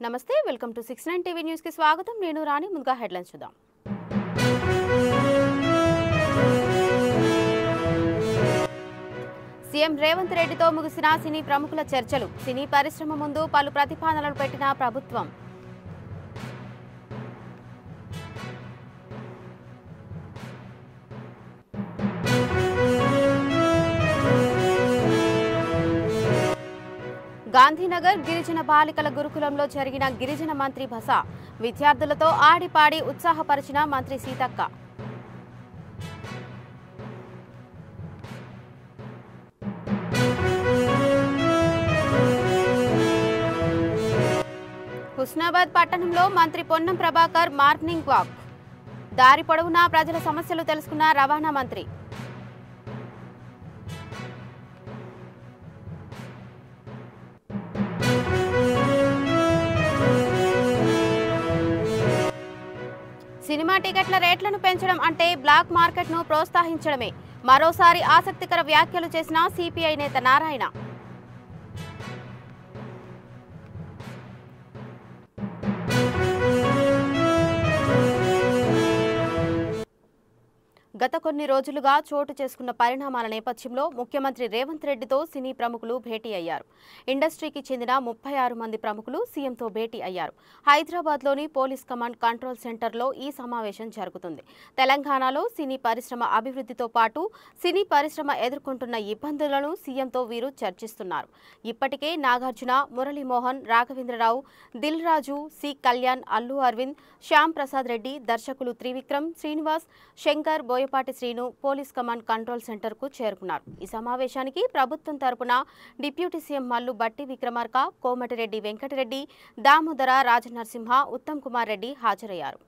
నమస్తే welcome to 69 TV news కి స్వాగతం నేను రాణి ముందుగా హెడ్లైన్స్ చూద్దాం సీఎం రేవంత్ రెడ్డితో ముగిసిన సినీ ప్రముఖుల చర్చలు సినీ పరిశ్రమ ముందు పలు ప్రతిపాదనలు పెట్టిన ప్రభుత్వం గాంధీనగర్ గిరిజన బాలికల గురుకులంలో జరిగిన గిరిజన మంత్రి బస విద్యార్థులతో ఆడిపాడి ఉత్సాహపరిచిన మంత్రి సీతక్క హుస్నాబాద్ పట్టణంలో మంత్రి పొన్నం ప్రభాకర్ మార్నింగ్ వాక్ దారి పొడవునా ప్రజల సమస్యలు తెలుసుకున్న రవాణా మంత్రి సినిమా టికెట్ల రేట్లను పెంచడం అంటే బ్లాక్ మార్కెట్ను ప్రోత్సహించడమే మరోసారి ఆసక్తికర వ్యాఖ్యలు చేసిన సిపిఐ నేత నారాయణ గత కొన్ని రోజులుగా చోటు చేసుకున్న పరిణామాల నేపథ్యంలో ముఖ్యమంత్రి రేవంత్ రెడ్డితో సినీ ప్రముఖులు భేటీ అయ్యారు. ఇండస్ట్రీకి చెందిన 36 మంది ప్రముఖులు సీఎంతో భేటీ అయ్యారు. హైదరాబాద్లోని పోలీస్ కమాండ్ కంట్రోల్ సెంటర్లో ఈ సమావేశం జరుగుతుంది. తెలంగాణలో సినీ పరిశ్రమ అభివృద్ధితో పాటు సినీ పరిశ్రమ ఎదుర్కొంటున్న ఇబ్బందులను సీఎంతో వీరు చర్చిస్తున్నారు. ఇప్పటికే నాగార్జున, మురళీమోహన్, రాఘవేంద్రరావు, దిల్ రాజు, సి కళ్యాణ్, అల్లు అరవింద్, శ్యామ్ ప్రసాద్ రెడ్డి, దర్శకులు Trivikram, Srinivas, Shankar, Boyapati Srinu police command control centre కు చేరుకున్నారు. ఈ సమావేశానికి ప్రభుత్వం తరపున డిప్యూటీ సీఎం మల్లు బట్టి విక్రమార్క, కోమటిరెడ్డి వెంకటరెడ్డి, దామోదర రాజనరసింహ, ఉత్తమ్ కుమార్ రెడ్డి హాజరయ్యారు.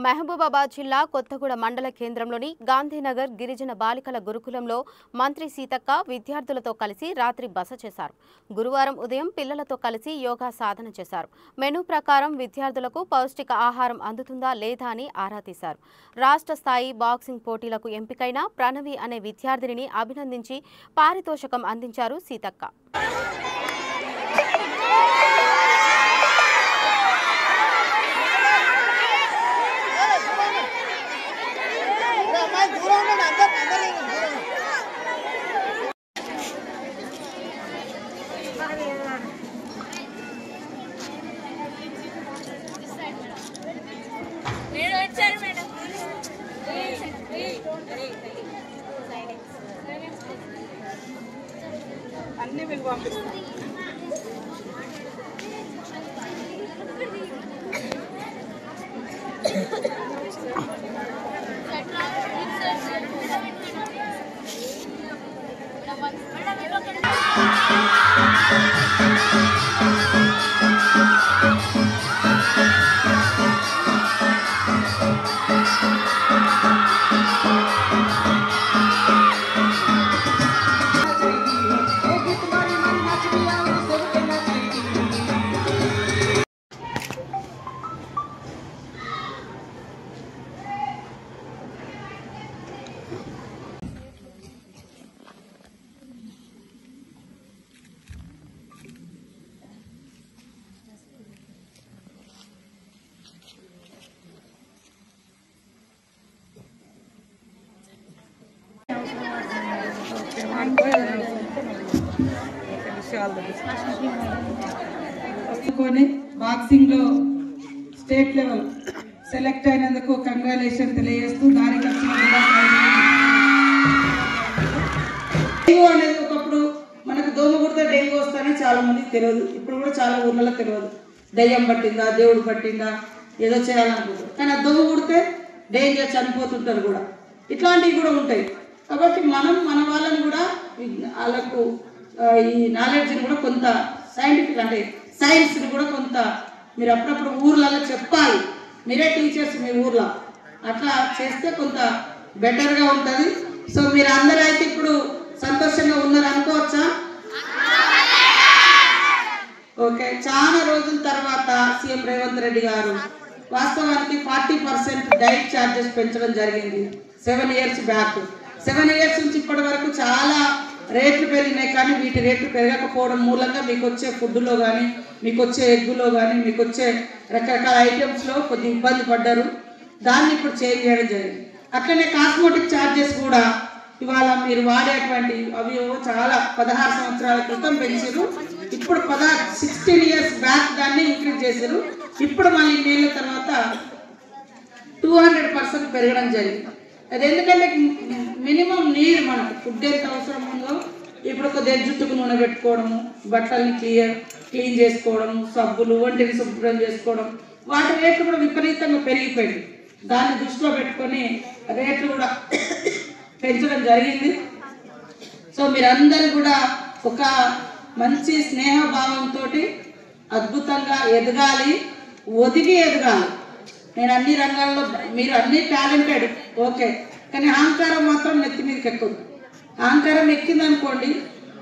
మహబూబాబాద్ జిల్లా కొత్తగూడ మండల కేంద్రంలోని గాంధీనగర్ గిరిజన బాలికల గురుకులంలో మంత్రి సీతక్క విద్యార్థులతో కలిసి రాత్రి బస చేశారు. గురువారం ఉదయం పిల్లలతో కలిసి యోగా సాధన చేశారు. మెనూ ప్రకారం విద్యార్థులకు పౌష్టిక ఆహారం అందుతుందా లేదా అని ఆరా తీశారు. రాష్ట్ర స్థాయి బాక్సింగ్ పోటీలకు ఎంపికైన ప్రణవి అనే విద్యార్థినిని అభినందించి పారితోషికం అందించారు సీతక్క. అన్ని మీకు పంపిస్తాను. All the best. బాక్సింగ్ లో స్టేట్ లెవెల్ సెలెక్ట్ అయినందుకు కంగ్రాచులేషన్ తెలియజేస్తూ దానికి డెంగ్యూ అనేది ఒకప్పుడు మనకు దోమ కుడితే డెంగ్యూ వస్తానే చాలా మందికి తెలియదు. ఇప్పుడు కూడా చాలా ఊర్లలో తెలియదు. దయ్యం పట్టిందా, దేవుడు పట్టిందా, ఏదో చేయాలనుకుంటారు. కానీ ఆ దోమ కుడితే డేంజర్, చనిపోతుంటారు కూడా. ఇట్లాంటివి కూడా ఉంటాయి. కాబట్టి మనం మన వాళ్ళని కూడా వాళ్ళకు ఈ నాలెడ్జ్ని కూడా కొంత సైంటిఫిక్ అంటే సైన్స్ని కూడా కొంత మీరు అప్పుడప్పుడు ఊర్లలో చెప్పాలి. మీరే టీచర్స్ మీ ఊర్లో అట్లా చేస్తే కొంత బెటర్గా ఉంటుంది. సో మీరు అందరూ అయితే ఇప్పుడు సంతోషంగా ఉన్నారు అనుకోవచ్చా? ఓకే. చాలా రోజుల తర్వాత సీఎం రేవంత్ రెడ్డి గారు వాస్తవానికి 40% డైట్ ఛార్జెస్ పెంచడం జరిగింది 7 years బ్యాక్. 7 years నుంచి ఇప్పటి వరకు చాలా రేట్లు పెరిగినాయి. కానీ వీటి రేట్లు పెరగకపోవడం మూలంగా మీకు వచ్చే ఫుడ్లో కానీ, మీకు వచ్చే ఎగ్గులో కానీ, మీకు వచ్చే రకరకాల ఐటమ్స్లో కొద్ది ఇబ్బంది పడ్డారు. దాన్ని ఇప్పుడు చేంజ్ చేయడం జరిగింది. అట్లనే కాస్మోటిక్ ఛార్జెస్ కూడా ఇవాళ మీరు వాడేటువంటి అవి చాలా 16 సంవత్సరాల క్రితం పెంచారు. ఇప్పుడు 16 years బ్యాక్ దాన్ని ఇంక్రీజ్ చేశారు. ఇప్పుడు మళ్ళీ నెల తర్వాత 200% పెరగడం జరిగింది. అది ఎందుకంటే మినిమం నీడ్ మనకు ఫుడ్ ఎంత అవసరం ఉందో ఇప్పుడు కొద్దిగా జుట్టుకు నూనె పెట్టుకోవడము, బట్టల్ని క్లీన్ చేసుకోవడము, సబ్బులు, ఒంటిని శుభ్రం చేసుకోవడం, వాటి రేట్లు కూడా విపరీతంగా పెరిగిపోయింది. దాన్ని దృష్టిలో పెట్టుకొని రేట్లు కూడా పెంచడం జరిగింది. సో మీరందరూ కూడా ఒక మంచి స్నేహభావంతో అద్భుతంగా ఎదగాలి, ఒదిగి ఎదగాలి. నేను అన్ని రంగాల్లో మీరు అన్ని టాలెంటెడ్ ఓకే, కానీ అహంకారం మాత్రం నెత్తి మీదకి ఎక్కువ. అహంకారం ఎక్కింది అనుకోండి,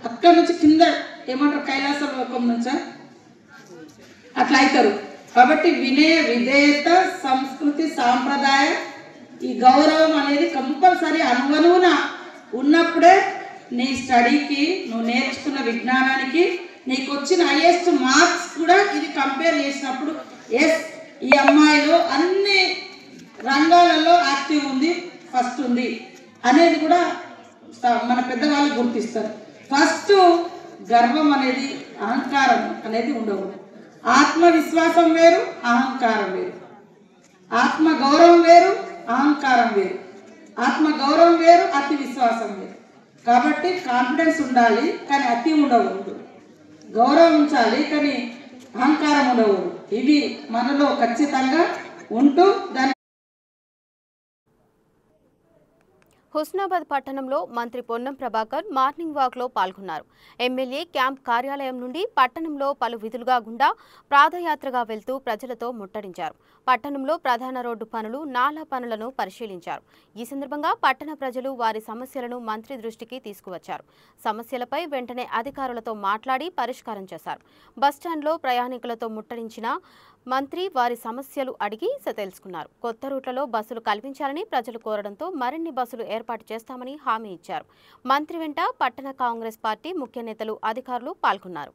అక్కడ నుంచి కింద ఏమంటారు కైలాస లోకం నుంచా అట్లా అవుతారు. కాబట్టి వినయ, విధేయత, సంస్కృతి, సాంప్రదాయ, ఈ గౌరవం అనేది కంపల్సరీ అనువనువున ఉన్నప్పుడే నీ స్టడీకి, నువ్వు నేర్చుకున్న విజ్ఞానానికి, నీకు వచ్చిన హైయెస్ట్ మార్క్స్ కూడా ఇది కంపేర్ చేసినప్పుడు ఎస్ ఈ అమ్మాయిలో అన్ని రంగాలలో యాక్టివ్ ఉంది, ఫస్ట్ ఉంది అనేది కూడా మన పెద్దవాళ్ళు గుర్తిస్తారు. ఫస్ట్ గర్వం అనేది, అహంకారం అనేది ఉండకూడదు. ఆత్మవిశ్వాసం వేరు, అహంకారం వేరు. ఆత్మ గౌరవం వేరు, అహంకారం వేరు. ఆత్మ గౌరవం వేరు, అతి విశ్వాసం వేరు. కాబట్టి కాన్ఫిడెన్స్ ఉండాలి, కానీ అతి ఉండకూడదు. గౌరవం ఉంచాలి, కానీ అహంకారం ఉండకూడదు. ఇవి మనలో ఖచ్చితంగా ఉంటూ దాని హుస్నాబాద్ పట్టణంలో మంత్రి పొన్నం ప్రభాకర్ మార్నింగ్ వాక్లో పాల్గొన్నారు. ఎమ్మెల్యే క్యాంప్ కార్యాలయం నుండి పట్టణంలో పలు విధులుగా గుండా పాదయాత్రగా వెళ్తూ ప్రజలతో ముట్టడించారు. పట్టణంలో ప్రధాన రోడ్డు పనులు, నాలా పనులను పరిశీలించారు. ఈ సందర్భంగా పట్టణ ప్రజలు వారి సమస్యలను మంత్రి దృష్టికి తీసుకువచ్చారు. సమస్యలపై వెంటనే అధికారులతో మాట్లాడి పరిష్కారం చేశారు. బస్టాండ్లో ప్రయాణికులతో ముట్టడించిన మంత్రి వారి సమస్యలు అడిగి తెలుసుకున్నారు. కొత్త రూట్లలో బస్సులు కల్పించాలని ప్రజలు కోరడంతో మరిన్ని బస్సులు ఏర్పాటు చేస్తామని హామీ ఇచ్చారు. మంత్రి వెంట పట్టణ కాంగ్రెస్ పార్టీ ముఖ్య నేతలు, అధికారులు పాల్గొన్నారు.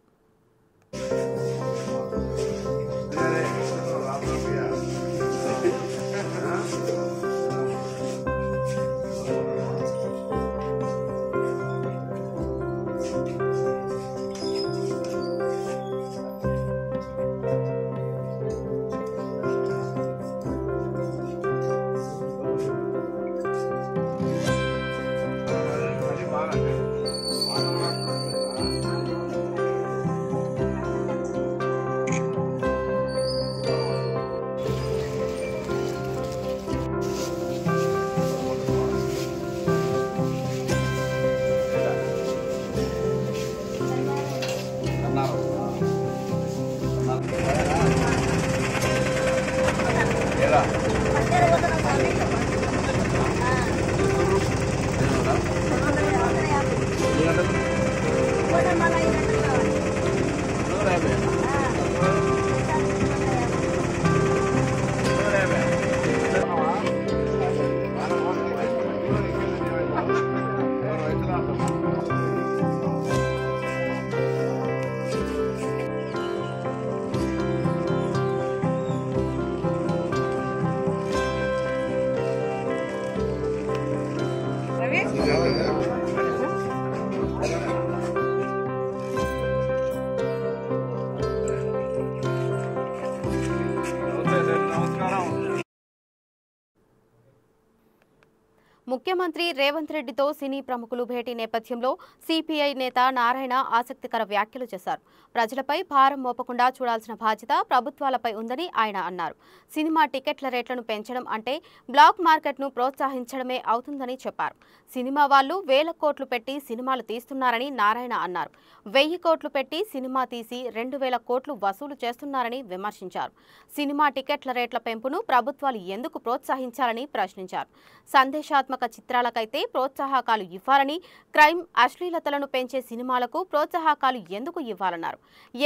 ముఖ్యమంత్రి రేవంత్ రెడ్డితో సినీ ప్రముఖులు భేటీ నేపథ్యంలో సిపిఐ నేత నారాయణ ఆసక్తికర వ్యాఖ్యలు చేశారు. ప్రజలపై భారం మోపకుండా చూడాల్సిన బాధ్యత ప్రభుత్వాలపై ఉందని ఆయన అన్నారు. సినిమా టికెట్ల రేట్లను పెంచడం అంటే బ్లాక్ మార్కెట్ను ప్రోత్సహించడమే అవుతుందని చెప్పారు. సినిమా వాళ్ళు 1000 కోట్లు పెట్టి సినిమాలు తీస్తున్నారని నారాయణ అన్నారు. 1000 కోట్లు పెట్టి సినిమా తీసి 2000 కోట్లు వసూలు చేస్తున్నారని విమర్శించారు. సినిమా టికెట్ల రేట్ల పెంపును ప్రభుత్వాలు ఎందుకు ప్రోత్సహించాలని ప్రశ్నించారు. సందేశాత్మక చిత్రాలకైతే ప్రోత్సాహకాలు ఇవ్వాలని, క్రైమ్, అశ్లీలతలను పెంచే సినిమాలకు ప్రోత్సాహకాలు ఎందుకు ఇవ్వాలన్నారు.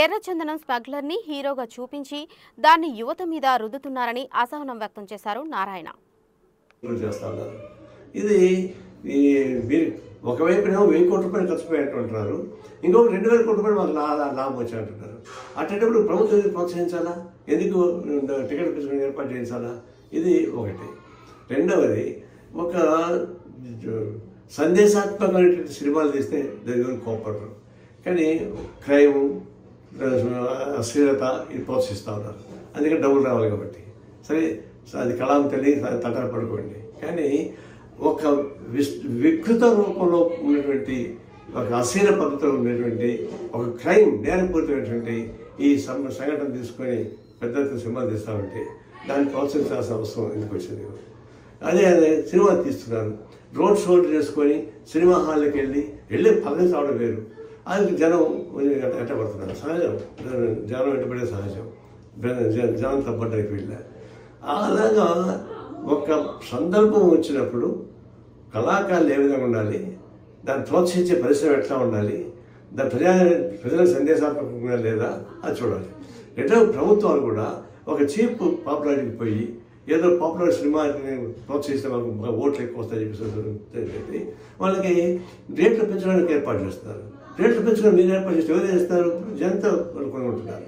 ఎర్రచందనం స్మగ్లర్ని హీరోగా చూపించి దాన్ని యువత మీద రుద్దుతున్నారని అసహనం వ్యక్తం చేశారు నారాయణ. ఇది ఒకవైపునేమో 1000 కోట్ల రూపాయలు ఖర్చు పెట్టారు, ఇంకొక 2000 కోట్ల రూపాయలు మాకు లాభం వచ్చి అంటున్నారు. అట్టేటప్పుడు ప్రభుత్వం ప్రోత్సహించాలా, ఎందుకు టికెట్ పుస్తకం ఏర్పాటు చేయించాలా? ఇది ఒకటి. రెండవది, ఒక సందేశాత్మకమైనటువంటి సినిమాలు తీస్తే దగ్గర కోపడరు, కానీ క్రైమ్, అశ్లీలత ఇది ప్రోత్సహిస్తూ ఉన్నారు. అందుకని డబ్బులు రావాలి కాబట్టి సరే, అది కళాం తల్లి తటన పడుకోండి. కానీ ఒక వికృత రూపంలో ఉన్నటువంటి ఒక అశ్లీల పద్ధతిలో ఉన్నటువంటి ఒక క్రైమ్, నేరపూరితమైనటువంటి ఈ సంఘటన తీసుకొని పెద్ద ఎత్తున సినిమాలు తీస్తామంటే దాన్ని ప్రోత్సహించాల్సిన అవసరం ఎందుకు వచ్చింది? అదే సినిమా తీస్తున్నారు, రోడ్ షోలు చేసుకొని సినిమా హాల్కి వెళ్ళి 15 రావడం వేరు. అది జనం వెంటబడుతున్నారు, సహజం. జనం వెంటబడే సహజం, జనం తప్పడానికి వెళ్ళా. అలాగా ఒక సందర్భం వచ్చినప్పుడు కళాకారులు ఏ విధంగా ఉండాలి, దాన్ని ప్రోత్సహించే పరిశ్రమ ఎట్లా ఉండాలి, దాని ప్రజలకు సందేశాత్మకంగా లేదా అది చూడాలి. రెండవ, ప్రభుత్వాలు కూడా ఒక చీప్ పాపులారిటీకి పోయి ఏదో పాపులర్ సినిమాని ప్రోత్సహిస్తే వాళ్ళకి ఓట్లు ఎక్కువ వస్తాయని చెప్పి వాళ్ళకి రేట్లు పెంచడానికి ఏర్పాటు చేస్తారు. రేట్లు పెంచడం మీరు ఏర్పాటు చేస్తే ఎవరు చేస్తారు? జనంతా కొనుక్కుంటున్నారు.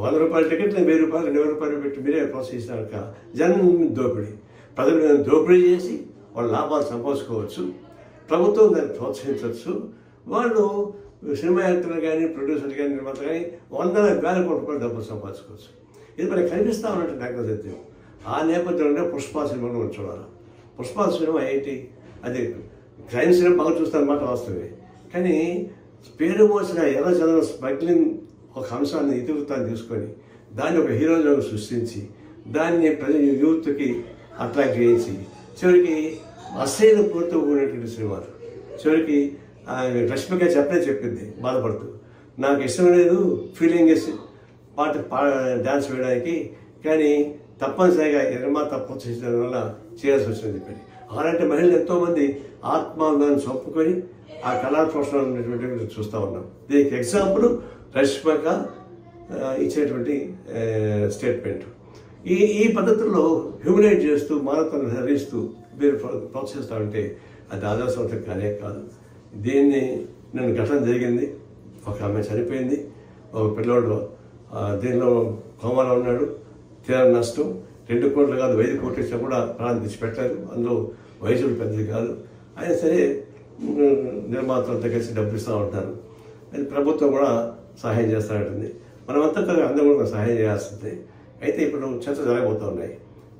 100 రూపాయల టికెట్ 1000 రూపాయలు 2000 రూపాయలు పెట్టి మీరే ప్రోత్సహిస్తాక జనం దోపిడీ, ప్రజల మీద దోపిడీ చేసి వాళ్ళు లాభాలు సంపాదించుకోవచ్చు, ప్రభుత్వం దాన్ని ప్రోత్సహించవచ్చు. వాళ్ళు సినిమా యాక్టర్లు కానీ, ప్రొడ్యూసర్లు కానీ, నిర్మాతలు కానీ 100,000 కోట్ల రూపాయలు డబ్బులు సంపాదించుకోవచ్చు. ఇది మనకి కనిపిస్తూ ఉన్నట్టు డాక్టర్ సత్యం. ఆ నేపథ్యంలో పుష్ప సినిమాను మనం చూడాలి. పుష్ప సినిమా ఏంటి? అది క్రైమ్ సినిమా బాగా చూస్తారన్నమాట, వాస్తవే. కానీ పేరు మోసిన ఎర్రచందనం స్మగ్లింగ్ ఒక అంశాన్ని ఇతివృత్తాన్ని తీసుకొని దాన్ని ఒక హీరోయిజం సృష్టించి దాన్ని యూత్కి అట్రాక్ట్ చేయించి చివరికి అశ్లీల పూర్తిగా కూడినటువంటి సినిమాలు. చివరికి రష్మిక చెప్పింది బాధపడుతూ, నాకు ఇష్టం లేదు ఫీలింగ్ డ్యాన్స్ వేయడానికి, కానీ తప్పనిసరిగా నిర్మాత ప్రోత్సహించడం వల్ల చేయాల్సి వచ్చింది చెప్పండి. అలాంటి మహిళలు ఎంతోమంది ఆత్మాభిమానం చంపుకొని ఆ కళా పోషణ ఉన్నటువంటి చూస్తూ ఉన్నాం. దీనికి ఎగ్జాంపుల్ రష్మిక ఇచ్చేటువంటి స్టేట్మెంట్. ఈ పద్ధతుల్లో హ్యూమిలైట్ చేస్తూ మానవతను హరిస్తూ మీరు ప్రోత్సహిస్తూ ఉంటే అది ఆదర్శవంతం కానే కాదు. దీన్ని నేను ఘటన జరిగింది, ఒక ఆమె చనిపోయింది, ఒక పిల్లోడు దీనిలో కోమాలో ఉన్నాడు, తీరా నష్టం. 2 కోట్లు కాదు 5 కోట్లు ఇచ్చినా కూడా ప్రాణం తెచ్చిపెట్టారు. అందులో వయసులు పెద్దది కాదు. అయినా సరే నిర్మాతలతో కలిసి డబ్బులు ఇస్తూ ఉంటారు. అది ప్రభుత్వం కూడా సహాయం చేస్తూ మనమంతా అందరూ కూడా సహాయం చేయాల్సిందే. అయితే ఇప్పుడు చర్చ జరగబోతూ ఉన్నాయి.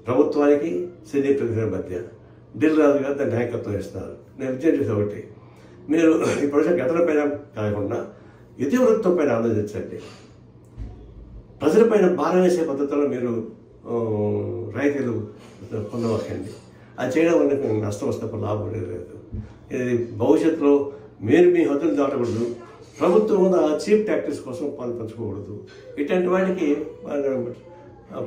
ప్రభుత్వానికి సినీ ప్రతినిధుల మధ్య ఢిల్ రాజు గారు దాన్ని నాయకత్వం ఇస్తున్నారు. నేను విజయం చేసే ఒకటి, మీరు ఇప్పుడు ఘటన పైన కాకుండా ఇతివృత్తం పైన ఆలోచించండి. ప్రజలపైన భారం వేసే పద్ధతిలో మీరు రైతులు పొందవకండి. అది చేయడం వల్ల మీకు నష్టం వస్తే లాభం లేదు. ఇది భవిష్యత్తులో మీరు మీ హద్దులు దాటకూడదు, ప్రభుత్వం కూడా చీప్ ట్యాక్టీస్ కోసం పంచుకోకూడదు. ఇట్లాంటి వాటికి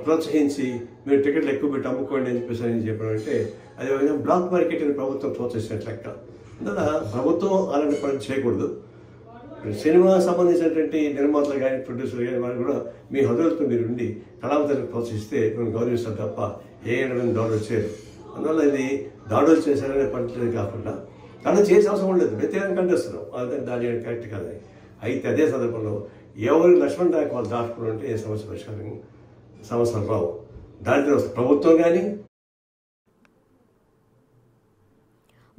ప్రోత్సహించి మీరు టికెట్లు ఎక్కువ పెట్టి అమ్ముకోండి అని చెప్పడం అంటే అది బ్లాక్ మార్కెట్ అని ప్రభుత్వం ప్రోత్సహించినట్లు లెక్క. అందువల్ల ప్రభుత్వం అలాంటి పని చేయకూడదు. సినిమా సంబంధించినటువంటి నిర్మాతలు కానీ, ప్రొడ్యూసర్లు కానీ వారు కూడా మీ హృదయాలతో మీరు ఉండి కళావతలను ప్రోత్సహిస్తే మేము గౌరవిస్తాం తప్ప ఏ దాడులు వచ్చారు. అందువల్ల ఇది దాడులు చేశారనే పద్ధతి కాకుండా దాడులు చేసే అవసరం లేదు, వ్యతిరేకంగా ఖండిస్తున్నాం. అదే దాని కరెక్ట్ కాదు. అయితే అదే సందర్భంలో ఎవరు లక్ష్మణ్ నాయక్ వాళ్ళు దాటుకుని ఉంటే ఏ సమస్య పరిష్కారం సమస్యలు రావు. దాంట్లో ప్రభుత్వం కానీ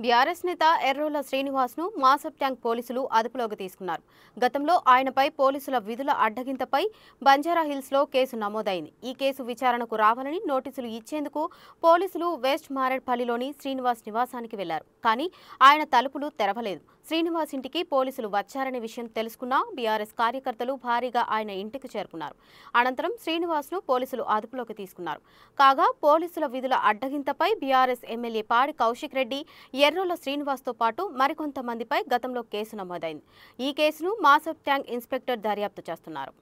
బీఆర్ఎస్ నేత ఎర్రోల శ్రీనివాస్ను మాసబ్ ట్యాంక్ పోలీసులు అదుపులోకి తీసుకున్నారు. గతంలో ఆయనపై పోలీసుల విధుల అడ్డగింతపై బంజారాహిల్స్లో కేసు నమోదైంది. ఈ కేసు విచారణకు రావాలని నోటీసులు ఇచ్చేందుకు పోలీసులు వెస్ట్ మారేడ్పల్లిలోని శ్రీనివాస్ నివాసానికి వెళ్లారు. కానీ ఆయన తలుపులు తెరవలేదు. శ్రీనివాస్ ఇంటికి పోలీసులు వచ్చారనే విషయం తెలుసుకున్న బీఆర్ఎస్ కార్యకర్తలు భారీగా ఆయన ఇంటికి చేరుకున్నారు. అనంతరం శ్రీనివాస్ను పోలీసులు అదుపులోకి తీసుకున్నారు. కాగా పోలీసుల విధుల అడ్డగింతపై బీఆర్ఎస్ ఎమ్మెల్యే పాడి కౌశిక్ రెడ్డి, ఎర్రోల శ్రీనివాస్తో పాటు మరికొంతమందిపై గతంలో కేసు నమోదైంది. ఈ కేసును మాసబ్ ట్యాంక్ ఇన్స్పెక్టర్ దర్యాప్తు చేస్తున్నారు.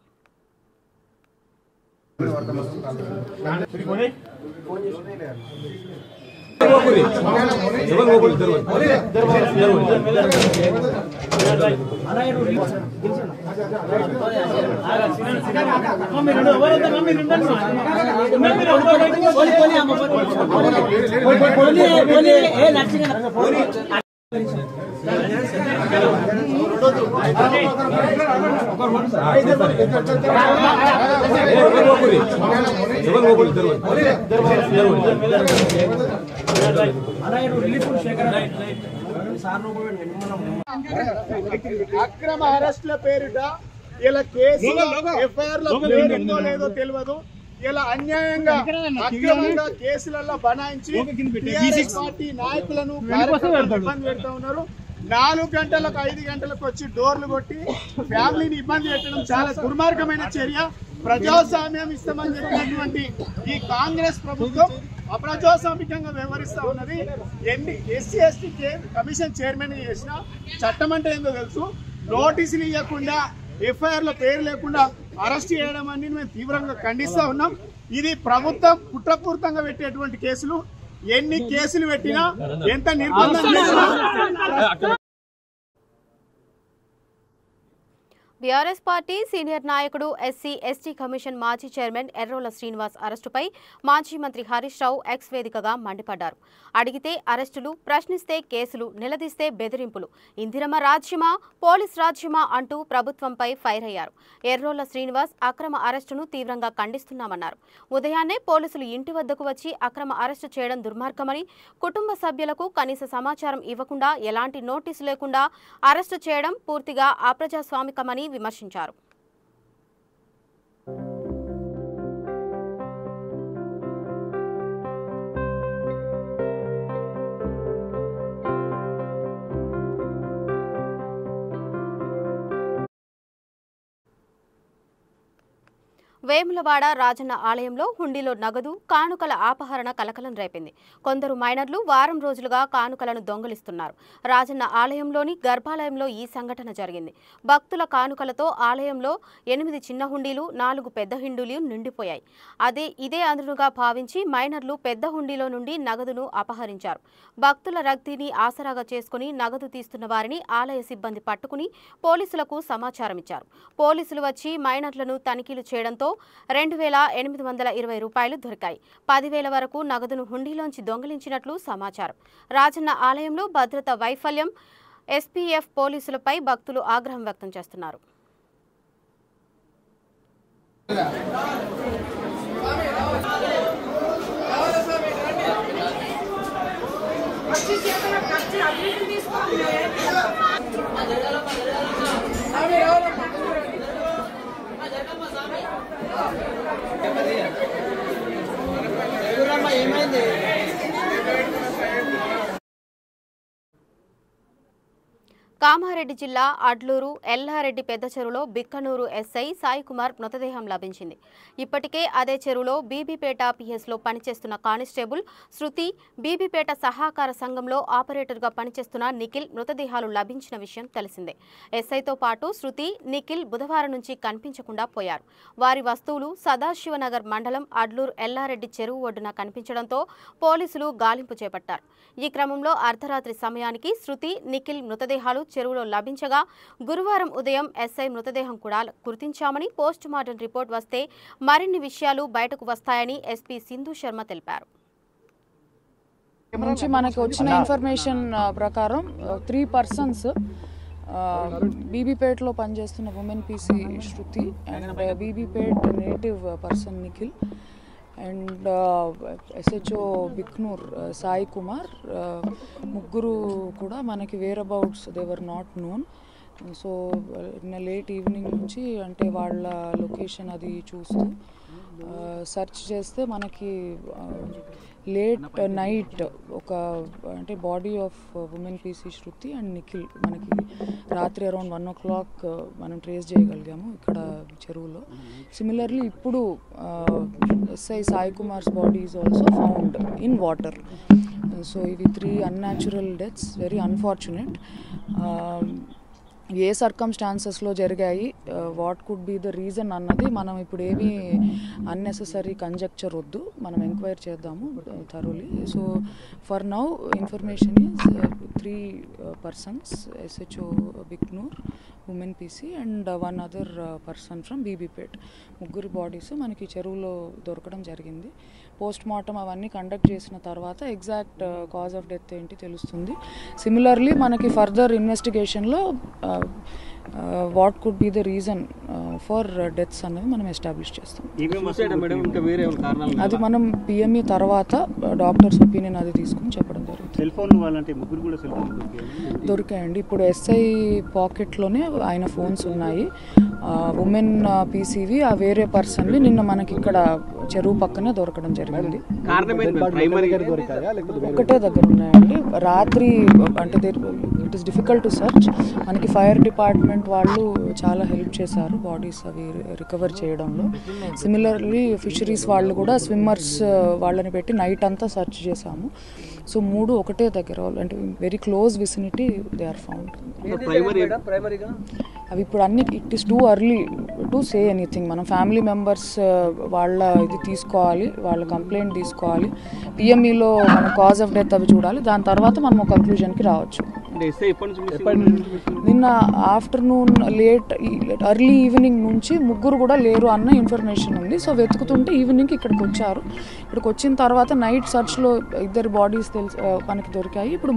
అక్రమ అరెస్ట్ల పేరిట ఇలా కేసు ఎఫ్ఐఆర్ల పేరుందో లేదో తెలియదు. ఇలా అన్యాయంగా అక్రమంగా కేసులలో బనాయించి టీఆర్ఎస్ పార్టీ నాయకులను ఇబ్బంది పెడతా ఉన్నారు. 4 గంటలకు 5 గంటలకు వచ్చి డోర్లు కొట్టి ఫ్యామిలీని ఇబ్బంది పెట్టడం చాలా దుర్మార్గమైన చర్య. ప్రజాస్వామ్యం ఇస్తామని చెప్పినటువంటి ఈ కాంగ్రెస్ ప్రభుత్వం అప్రజాస్వామికంగా వ్యవహరిస్తా ఉన్నది. ఎస్సీ ఎస్టీ కమిషన్ చైర్మన్ చేసిన చట్టం అంటే ఏందో తెలుసు. నోటీసులు ఇవ్వకుండా ఎఫ్ఐఆర్లో పేరు లేకుండా అరెస్ట్ చేయడం అని మేము తీవ్రంగా ఖండిస్తా ఉన్నాం. ఇది ప్రభుత్వం కుట్రపూరితంగా పెట్టేటువంటి కేసులు. ఎన్ని కేసులు పెట్టినా ఎంత నిర్బంధం చేసినా బీఆర్ఎస్ పార్టీ సీనియర్ నాయకుడు ఎస్సీ ఎస్టీ కమిషన్ మాజీ చైర్మన్ ఎర్రోల శ్రీనివాస్ అరెస్టుపై మాజీ మంత్రి హరీష్ రావు ఎక్స్ వేదికగా మండిపడ్డారు. అడిగితే అరెస్టులు, ప్రశ్నిస్తే కేసులు, నిలదీస్తే బెదిరింపులు, ఇందిరమ్మ రాజ్యమా, పోలీస్ రాజ్యమా అంటూ ప్రభుత్వంపై ఫైర్ అయ్యారు. ఎర్రోల శ్రీనివాస్ అక్రమ అరెస్టును తీవ్రంగా ఖండిస్తున్నామన్నారు. ఉదయాన్నే పోలీసులు ఇంటి వద్దకు వచ్చి అక్రమ అరెస్టు చేయడం దుర్మార్గమని, కుటుంబ సభ్యులకు కనీస సమాచారం ఇవ్వకుండా ఎలాంటి నోటీసు లేకుండా అరెస్టు చేయడం పూర్తిగా అప్రజాస్వామికమని విమర్శించారు. వేములవాడ రాజన్న ఆలయంలో హుండీలో నగదు, కానుకల అపహరణ కలకలం రేపింది. కొందరు మైనర్లు వారం రోజులుగా కానుకలను దొంగిలిస్తున్నారు. రాజన్న ఆలయంలోని గర్భాలయంలో ఈ సంఘటన జరిగింది. భక్తుల కానుకలతో ఆలయంలో 8 చిన్న హుండీలు, 4 పెద్ద హుండీలు నిండిపోయాయి. ఇదే అందునుగా భావించి మైనర్లు పెద్ద హుండీలో నుండి నగదును అపహరించారు. భక్తుల రద్దీని ఆసరాగా చేసుకుని నగదు తీస్తున్న వారిని ఆలయ సిబ్బంది పట్టుకుని పోలీసులకు సమాచారం ఇచ్చారు. పోలీసులు వచ్చి మైనర్లను తనిఖీలు చేయడంతో 2,820 రూపాయలు దొరికాయి. 10,000 వరకు నగదును హుండీలోంచి దొంగిలించినట్లు సమాచారం. రాజన్న ఆలయంలో భద్రత వైఫల్యం, ఎస్పీఎఫ్ పోలీసులపై భక్తులు ఆగ్రహం వ్యక్తం చేస్తున్నారు. కామారెడ్డి జిల్లా అడ్లూరు ఎల్లారెడ్డి పెద్ద చెరువులో బిక్కనూరు ఎస్ఐ సాయి కుమార్ మృతదేహం లభించింది. ఇప్పటికే అదే చెరువులో బీబీపేట పిఎస్లో పనిచేస్తున్న కానిస్టేబుల్ శృతి, బీబీపేట సహకార సంఘంలో ఆపరేటర్గా పనిచేస్తున్న నిఖిల్ మృతదేహాలు లభించిన విషయం తెలిసిందే. ఎస్ఐతో పాటు శృతి, నిఖిల్ బుధవారం నుంచి కనిపించకుండా పోయారు. వారి వస్తువులు సదాశివనగర్ మండలం అడ్లూరు ఎల్లారెడ్డి చెరువు ఒడ్డున కనిపించడంతో పోలీసులు గాలింపు చేపట్టారు. ఈ క్రమంలో అర్ధరాత్రి సమయానికి శృతి, నిఖిల్ మృతదేహాలు చెరువులో లభించగా గురువారం ఉదయం ఎస్ఐ మృతదేహం కూడా గుర్తించామని, పోస్టుమార్టం రిపోర్ట్ వస్తే మరిన్ని విషయాలు బయటకు వస్తాయని ఎస్పీ సింధు శర్మ తెలిపారు. మనకి వచ్చిన ఇన్ఫర్మేషన్ ప్రకారం 3 persons బీబీపేటలో పనిచేస్తున్న women PC Shruti and Bibipet native person Nikhil and SHO Biknoor Sai Kumar, ముగ్గురు కూడా మనకి whereabouts they were not known. So నిన్న లేట్ ఈవినింగ్ నుంచి అంటే వాళ్ళ లొకేషన్ అది చూస్తూ సెర్చ్ చేస్తే మనకి లేట్ నైట్ ఒక అంటే body of women PC Shruti and Nikhil మనకి రాత్రి అరౌండ్ 1 o'clock మనం ట్రేస్ చేయగలిగాము ఇక్కడ చెరువులో. సిమిలర్లీ ఇప్పుడు SI Sai Kumars body is also found in water. So ఇవి 3 అన్యాచురల్ డెత్స్, వెరీ అన్ఫార్చునేట్. ఏ సర్కమ్స్టాన్సెస్లో జరిగాయి, what could be the reason అన్నది మనం ఇప్పుడు ఏమీ అన్నెసెసరీ కంజెక్చర్ వద్దు, మనం ఎంక్వైరీ చేద్దాము thoroughly. So for now information is 3 persons, SHO Bhiknoor, women PC and 1 other person from Bibipet. ముగ్గురు బాడీస్ మనకి చెరువులో దొరకడం జరిగింది. పోస్ట్ మార్టం అవన్నీ కండక్ట్ చేసిన తర్వాత ఎగ్జాక్ట్ కాజ్ ఆఫ్ డెత్ ఏంటి తెలుస్తుంది. సిమిలర్లీ మనకి ఫర్దర్ ఇన్వెస్టిగేషన్లో what could be the reason for deaths అనేది మనం ఎస్టాబ్లిష్ చేస్తాం. అది మనం PME తర్వాత డాక్టర్స్ ఒపీనియన్ అది తీసుకుని చెప్పడం జరుగుతుంది. దొరికాయండి. ఇప్పుడు SI పాకెట్లోనే ఆయన ఫోన్స్ ఉన్నాయి. ఉమెన్ PCవి ఆ వేరే పర్సన్వి నిన్న మనకి ఇక్కడ చెరువు పక్కనే దొరకడం జరిగింది. ఒకటే దగ్గర ఉన్నాయండి. రాత్రి అంటే it is difficult to search. మనకి ఫైర్ డిపార్ట్మెంట్ వాళ్ళు చాలా హెల్ప్ చేశారు బాడీస్ అవి రికవర్ చేయడంలో. సిమిలర్లీ ఫిషరీస్ వాళ్ళు కూడా స్విమ్మర్స్ వాళ్ళని పెట్టి నైట్ అంతా సర్చ్ చేశాము. సో 3 ఒకటే దగ్గర అంటే very close vicinity they are found. అవి ఇప్పుడు అన్ని it is too early to say anything. మనం ఫ్యామిలీ మెంబర్స్ వాళ్ళ ఇది తీసుకోవాలి, వాళ్ళ కంప్లైంట్ తీసుకోవాలి, PMEలో మన కాజ్ ఆఫ్ డెత్ అవి చూడాలి, దాని తర్వాత మనం ఒక కంక్లూజన్కి రావచ్చు. నిన్న ఆఫ్టర్నూన్ లేట్ అర్లీ ఈవినింగ్ నుంచి ముగ్గురు కూడా లేరు అన్న ఇన్ఫర్మేషన్ ఉంది. సో వెతుకుతుంటే ఈవినింగ్కి ఇక్కడికి వచ్చారు. ఇక్కడికి వచ్చిన తర్వాత నైట్ సర్చ్లో 2 బాడీస్ మనకి దొరికాయి. ఇప్పుడు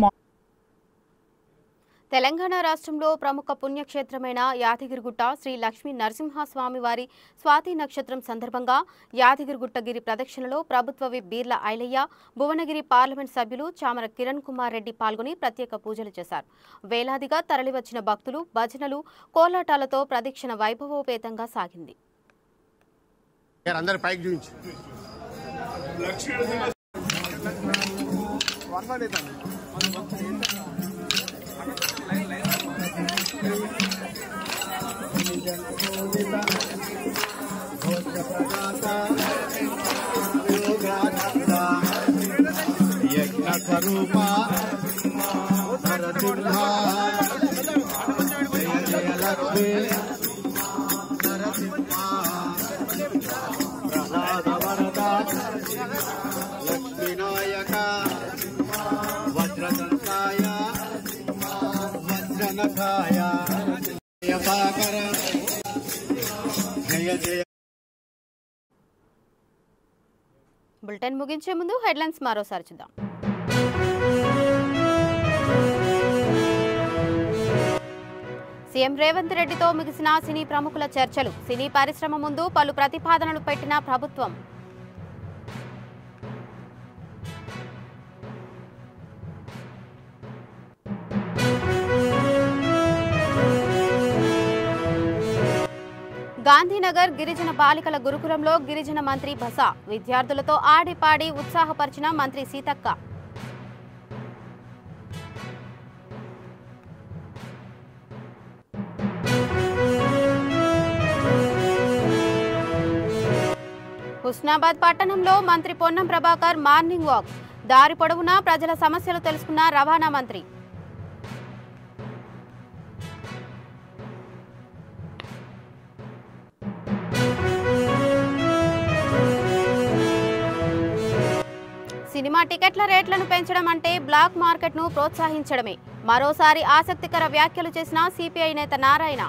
తెలంగాణ రాష్ట్రంలో ప్రముఖ పుణ్యక్షేత్రమైన యాదగిరిగుట్ట శ్రీ లక్ష్మీ నరసింహస్వామి వారి స్వాతి నక్షత్రం సందర్భంగా యాదగిరిగుట్టగిరి ప్రదక్షిణలో ప్రభుత్వ విప్ బీర్ల ఐలయ్య, భువనగిరి పార్లమెంట్ సభ్యులు చామర కిరణ్ కుమార్ రెడ్డి పాల్గొని ప్రత్యేక పూజలు చేశారు. వేలాదిగా తరలివచ్చిన భక్తులు భజనలు, కోలాటాలతో ప్రదక్షిణ వైభవోపేతంగా సాగింది. లక్ష్మీనాయక వజ్రదంతాయ వజ్రనఖాయ జయపాకర జయ జయ. బులెటిన్ ముగించే ముందు హెడ్లైన్స్ మరోసారి చూద్దాం. సీఎం రేవంత్ రెడ్డితో ముగిసిన సినీ ప్రముఖుల చర్చలు. సినీ పరిశ్రమ ముందు పలు ప్రతిపాదనలు పెట్టిన ప్రభుత్వం. గాంధీనగర్ గిరిజన బాలికల గురుకులంలో గిరిజన మంత్రి బస. విద్యార్థులతో ఆడిపాడి ఉత్సాహపరిచిన మంత్రి సీతక్క. హుస్నాబాద్ పట్టణంలో మంత్రి పొన్నం ప్రభాకర్ మార్నింగ్ వాక్. దారి పొడవునా ప్రజల సమస్యలు తెలుసుకున్న రవాణా మంత్రి. సినిమా టికెట్ల రేట్లను పెంచడం అంటే బ్లాక్ మార్కెట్ను ప్రోత్సహించడమే. మరోసారి ఆసక్తికర వ్యాఖ్యలు చేసిన సిపిఐ నేత నారాయణ.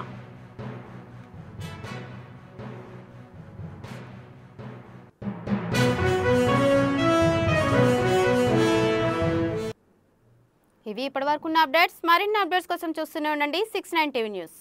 ఇవి ఇప్పటివరకున్న అప్డేట్స్. మరిన్ని అప్డేట్స్ కోసం చూస్తూనే ఉండండి 69 న్యూస్.